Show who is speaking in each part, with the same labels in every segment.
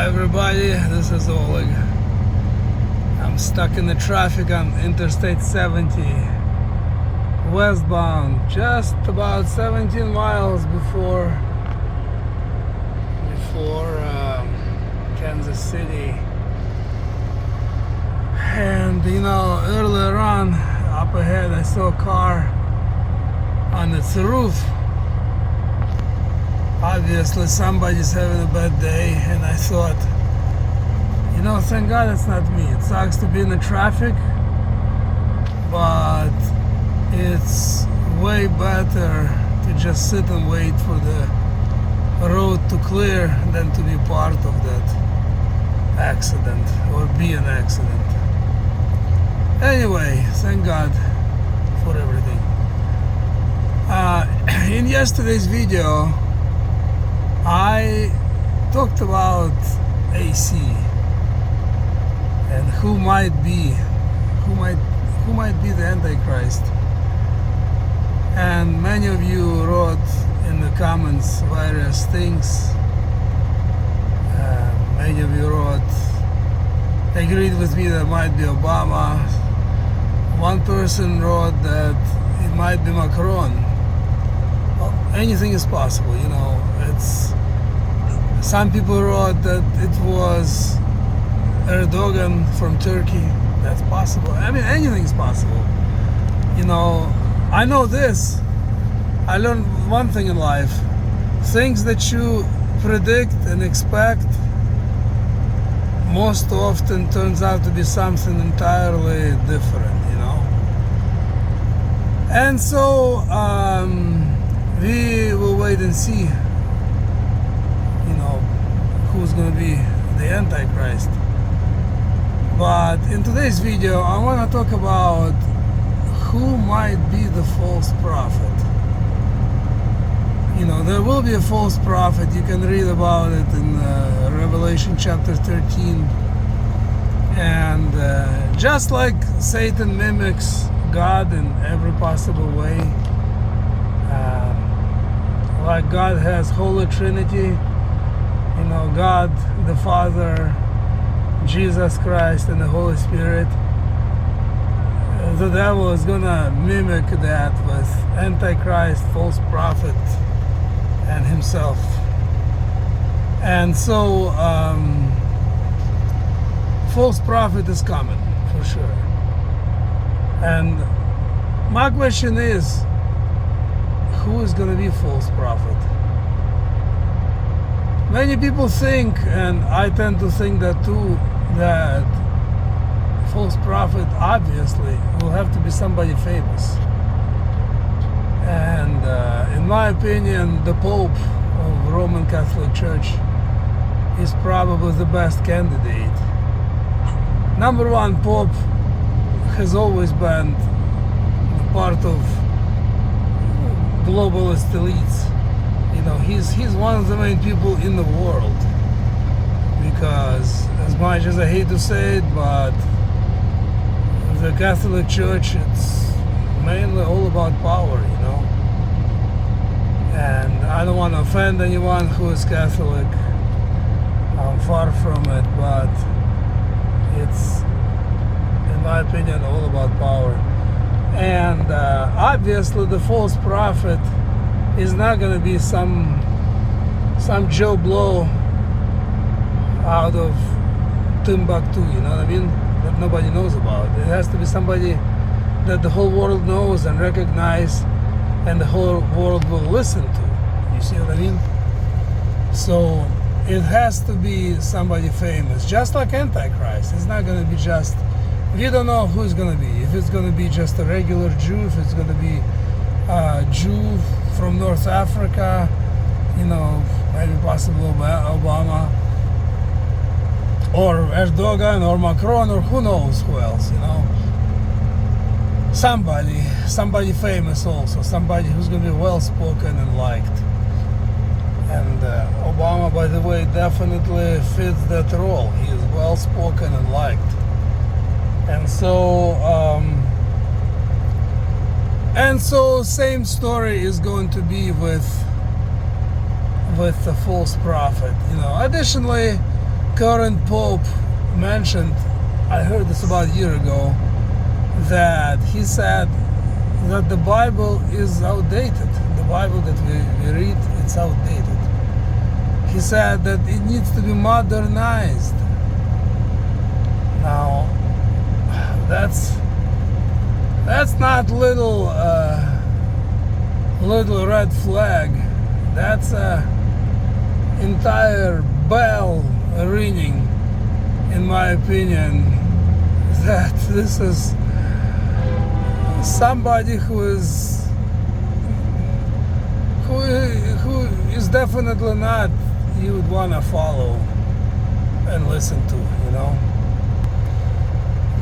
Speaker 1: everybody, this is Oleg. I'm stuck in the traffic on Interstate 70 westbound, just about 17 miles before Kansas City. And earlier on up ahead I saw a car on its roof. Obviously somebody's having a bad day, and I thought, thank God it's not me. It sucks to be in the traffic, but it's way better to just sit and wait for the road to clear than to be part of that accident or be an accident. Anyway, thank God for everything. In yesterday's video I talked about AC and who might be the Antichrist, and many of you wrote in the comments various things. Many of you agreed with me that it might be Obama. One person wrote that it might be Macron. Well, anything is possible, Some people wrote that it was Erdogan from Turkey. That's possible. I mean, anything's possible. I know this. I learned one thing in life. Things that you predict and expect most often turns out to be something entirely different, And so we will wait and see who's going to be the Antichrist. But in today's video I want to talk about who might be the false prophet. There will be a false prophet. You can read about it in Revelation chapter 13. And just like Satan mimics God in every possible way, like God has Holy Trinity, God the Father, Jesus Christ, and the Holy Spirit. The devil is gonna mimic that with Antichrist, false prophet, and himself. And so false prophet is coming for sure. And my question is, who is gonna be false prophet? Many people think, and I tend to think that too, that false prophet obviously will have to be somebody famous. And in my opinion, the Pope of Roman Catholic Church is probably the best candidate. Number one, Pope has always been part of globalist elites. He's one of the main people in the world, because as much as I hate to say it, but the Catholic Church, it's mainly all about power, and I don't want to offend anyone who is Catholic. I'm far from it, but it's, in my opinion, all about power. And obviously the false prophet is not going to be some Joe Blow out of Timbuktu, that nobody knows about. It has to be somebody that the whole world knows and recognizes, and the whole world will listen to. You see what I mean? So it has to be somebody famous, just like Antichrist. It's not going to be just, we don't know who it's going to be. If it's going to be just a regular Jew, if it's going to be a Jew from North Africa, maybe possibly Obama, or Erdogan, or Macron, or who knows who else, Somebody famous also, somebody who's going to be well-spoken and liked. And Obama, by the way, definitely fits that role. He is well-spoken and liked. And so same story is going to be with the false prophet. Additionally, current Pope mentioned, I heard this about a year ago, that he said that the Bible is outdated. The Bible that we read, it's outdated. He said that it needs to be modernized. Now, that's not little red flag. That's a entire bell ringing, in my opinion, that this is somebody who is definitely not you would want to follow and listen to, you know.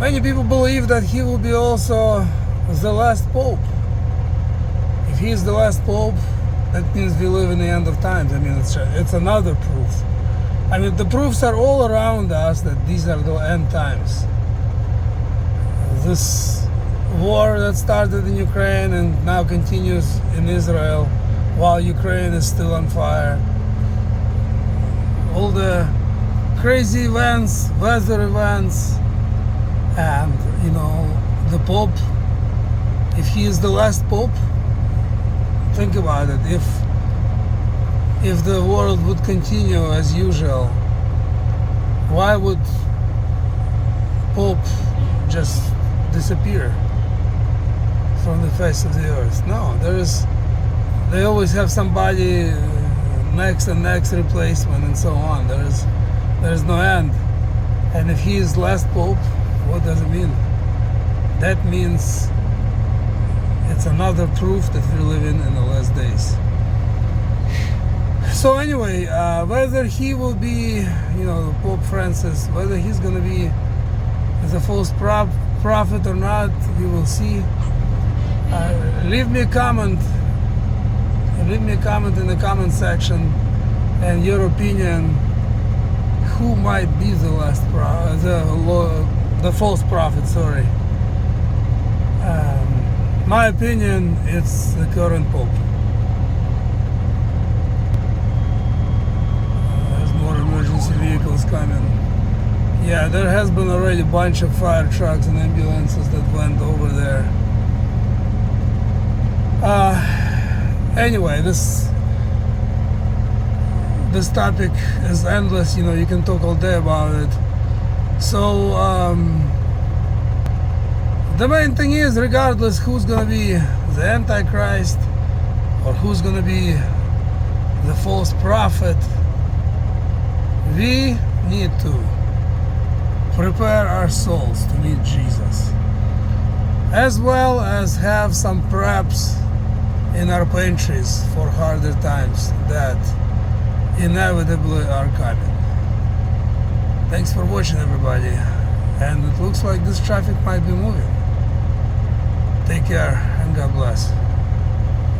Speaker 1: Many people believe that he will be also the last pope. If he is the last pope, that means we live in the end of times. I mean, it's another proof. I mean, the proofs are all around us that these are the end times. This war that started in Ukraine and now continues in Israel while Ukraine is still on fire. All the crazy events, weather events, and, you know, the Pope, if he is the last Pope, think about it. If the world would continue as usual, why would Pope just disappear from the face of the earth? No, they always have somebody next and next replacement and so on. There's no end. And if he is last Pope, what does it mean? That means it's another proof that we're living in the last days. So anyway, whether he will be, you know, Pope Francis, whether he's going to be the false prophet or not, we will see. Leave me a comment in the comment section and your opinion, who might be the last the false prophet, sorry. My opinion, it's the current Pope. There's more emergency vehicles coming. Yeah, there has been already a bunch of fire trucks and ambulances that went over there. Anyway, this topic is endless. You know, you can talk all day about it. So the main thing is, regardless who's gonna be the Antichrist or who's gonna be the false prophet, we need to prepare our souls to meet Jesus, as well as have some preps in our pantries for harder times that inevitably are coming. Thanks for watching, everybody, and it looks like this traffic might be moving. Take care and God bless.